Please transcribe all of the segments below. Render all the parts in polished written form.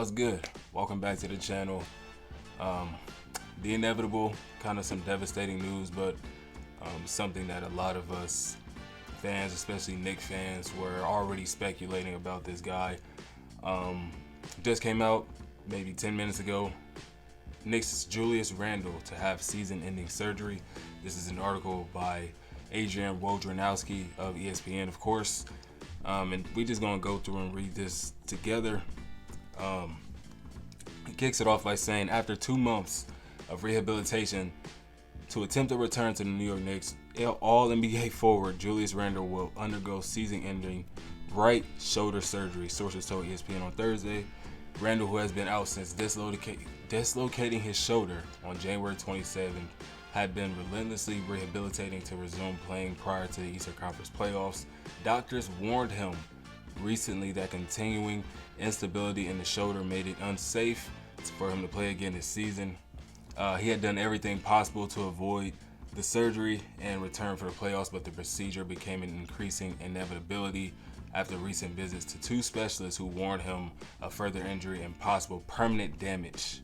What's good? Welcome back to the channel. The inevitable, kind of some devastating news, but something that a lot of us fans, especially Knicks fans, were already speculating about this guy. Just came out maybe 10 minutes ago. Knicks Julius Randle to have season-ending surgery. This is an article by Adrian Wojnarowski of ESPN, of course. And we just gonna go through and read this together. He kicks it off by saying, after 2 months of rehabilitation to attempt a return to the New York Knicks, All-NBA forward Julius Randle will undergo season-ending right shoulder surgery, sources told ESPN on Thursday. Randle, who has been out since dislocating his shoulder on January 27, had been relentlessly rehabilitating to resume playing prior to the Eastern Conference playoffs. Doctors warned him recently that continuing instability in the shoulder made it unsafe for him to play again this season. He had done everything possible to avoid the surgery and return for the playoffs, but the procedure became an increasing inevitability after recent visits to 2 specialists who warned him of further injury and possible permanent damage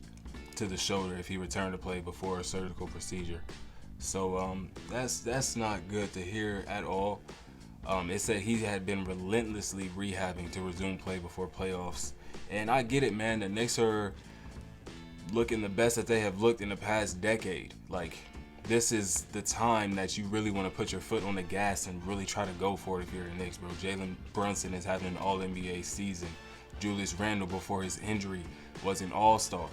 to the shoulder if he returned to play before a surgical procedure. So that's not good to hear at all. It said he had been relentlessly rehabbing to resume play before playoffs. And I get it, man. The Knicks are looking the best that they have looked in the past decade. Like, this is the time that you really want to put your foot on the gas and really try to go for it if you're the Knicks, bro. Jalen Brunson is having an All-NBA season. Julius Randle, before his injury, was an All-Star.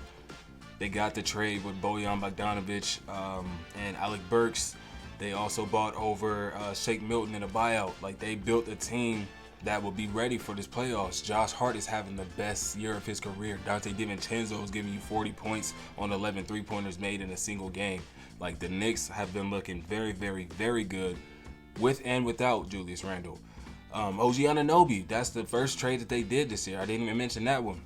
They got the trade with Bojan Bogdanovic and Alec Burks. They also bought over Shake Milton in a buyout. Like, they built a team that will be ready for this playoffs. Josh Hart is having the best year of his career. Dante DiVincenzo is giving you 40 points on 11 three-pointers made in a single game. Like, the Knicks have been looking very, very, very good with and without Julius Randle. OG Anunoby, that's the first trade that they did this year. I didn't even mention that one,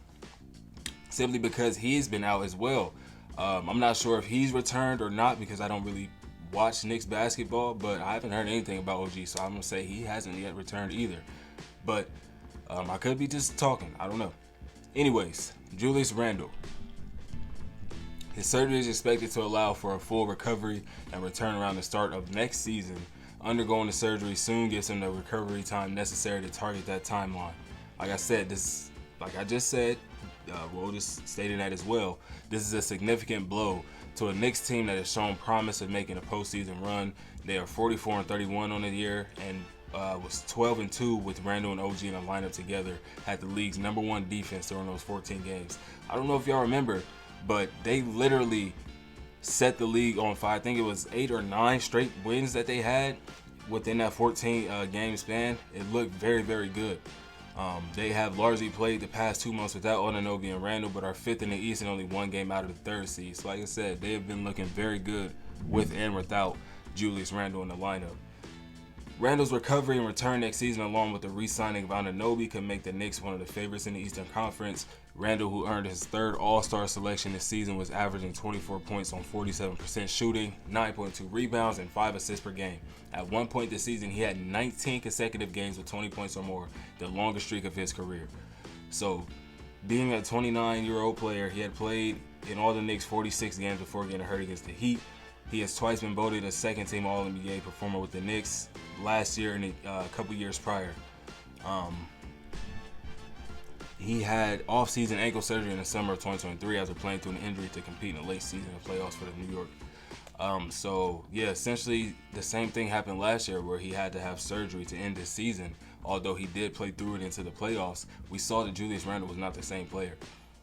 simply because he's been out as well. I'm not sure if he's returned or not because I don't really watch Knicks basketball, but I haven't heard anything about OG, so I'm going to say he hasn't yet returned either. But I could be just talking. I don't know. Anyways, Julius Randle. His surgery is expected to allow for a full recovery and return around the start of next season. Undergoing the surgery soon gives him the recovery time necessary to target that timeline. Like I said, like I just said, we'll just stating that as well. This is a significant blow to a Knicks team that has shown promise of making a postseason run. They are 44-31 on the year and was 12-2 with Randle and OG in a lineup together. Had the league's #1 defense during those 14 games. I don't know if y'all remember, but they literally set the league on fire. I think it was 8 or 9 straight wins that they had within that 14 game span. It looked very, very good. They have largely played the past 2 months without Anunoby and Randle, but are 5th in the East and only 1 game out of the 3rd seed. So like I said, they have been looking very good with and without Julius Randle in the lineup. Randle's recovery and return next season, along with the re-signing of Anunoby, can make the Knicks one of the favorites in the Eastern Conference. Randle, who earned his 3rd All-Star selection this season, was averaging 24 points on 47% shooting, 9.2 rebounds, and 5 assists per game. At one point this season, he had 19 consecutive games with 20 points or more, the longest streak of his career. So, being a 29-year-old player, he had played in all the Knicks' 46 games before getting hurt against the Heat. He has twice been voted a second-team All-NBA performer with the Knicks, last year and a couple years prior. He had off-season ankle surgery in the summer of 2023 after playing through an injury to compete in the late season of playoffs for the New York. So, yeah, essentially the same thing happened last year where he had to have surgery to end his season. Although he did play through it into the playoffs, we saw that Julius Randle was not the same player.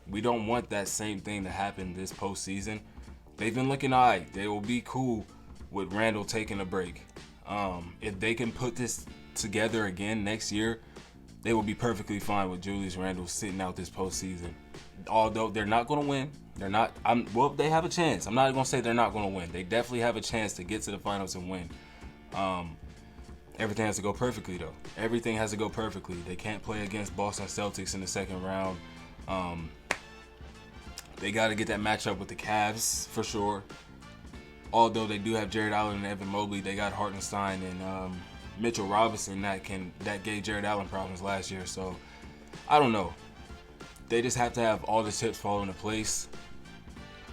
We don't want that same thing to happen this postseason. They've been looking all right. They will be cool with Randle taking a break. If they can put this together again next year, they will be perfectly fine with Julius Randle sitting out this postseason. Although they're not going to win. They have a chance. I'm not going to say they're not going to win. They definitely have a chance to get to the finals and win. Everything has to go perfectly, though. Everything has to go perfectly. They can't play against Boston Celtics in the 2nd round. They got to get that matchup with the Cavs for sure. Although they do have Jared Allen and Evan Mobley, they got Hartenstein and Mitchell Robinson that gave Jared Allen problems last year. So I don't know. they just have to have all the chips fall into place.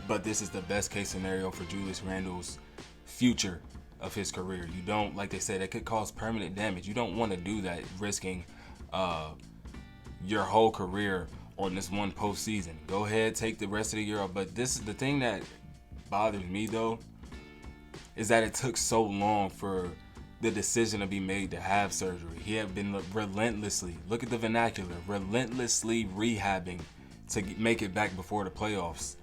But this is the best case scenario for Julius Randle's future of his career. You don't, like they said, it could cause permanent damage. You don't want to do that, risking your whole career on this one postseason. Go ahead, take the rest of the year off. But this is the thing that bothers me, though, is that it took so long for the decision to be made to have surgery. He had been relentlessly, look at the vernacular, relentlessly rehabbing to make it back before the playoffs.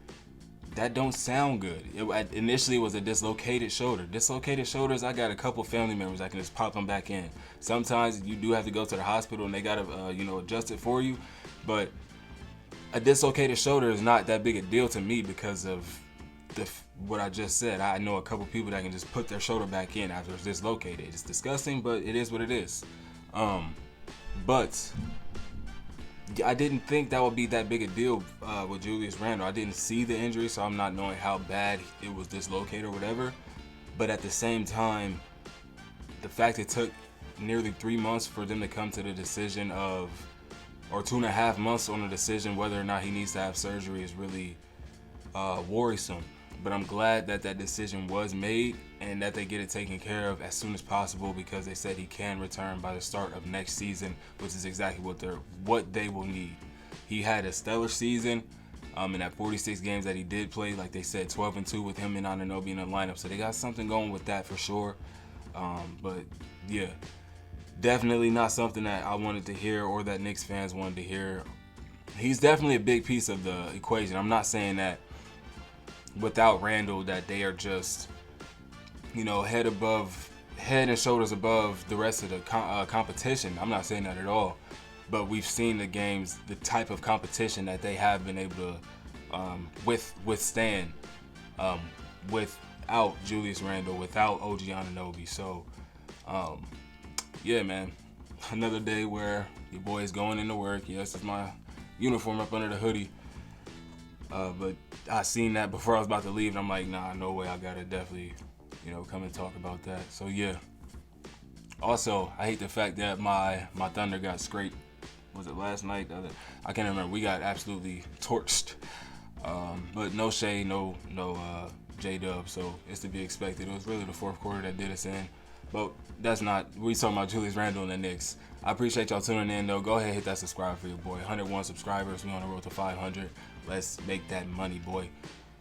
That don't sound good. Initially, it was a dislocated shoulder. Dislocated shoulders, I got a couple family members that can just pop them back in. Sometimes you do have to go to the hospital and they got to, adjust it for you. But a dislocated shoulder is not that big a deal to me because of what I just said. I know a couple people that can just put their shoulder back in after it's dislocated. It's disgusting, but it is what it is. But I didn't think that would be that big a deal with Julius Randle. I didn't see the injury, so I'm not knowing how bad it was dislocated or whatever. But at the same time, the fact it took nearly 3 months for them to come to the decision or 2.5 months on the decision whether or not he needs to have surgery is really worrisome. But I'm glad that decision was made and that they get it taken care of as soon as possible, because they said he can return by the start of next season, which is exactly what they will need. He had a stellar season in that 46 games that he did play. Like they said, 12-2 with him and Anunoby in the lineup. So they got something going with that for sure. But yeah, definitely not something that I wanted to hear or that Knicks fans wanted to hear. He's definitely a big piece of the equation. I'm not saying that without Randle that they are just, head and shoulders above the rest of the competition. I'm not saying that at all. But we've seen the games, the type of competition that they have been able to withstand without Julius Randle, without OG Anunoby. So, yeah, man. Another day where your boy is going into work. Yes, it's my uniform up under the hoodie. But I seen that before I was about to leave, and I'm like, nah, no way. I gotta definitely, come and talk about that. So yeah. Also, I hate the fact that my Thunder got scraped. Was it last night? I can't remember. We got absolutely torched. But no shade, no J-Dub. So it's to be expected. It was really the fourth quarter that did us in. But that's not. We talking about Julius Randle and the Knicks. I appreciate y'all tuning in, though. Go ahead and hit that subscribe for your boy. 101 subscribers. We on the road to 500. Let's make that money, boy.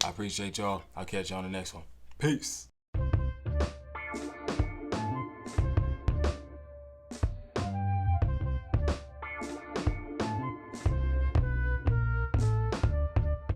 I appreciate y'all. I'll catch y'all on the next one. Peace.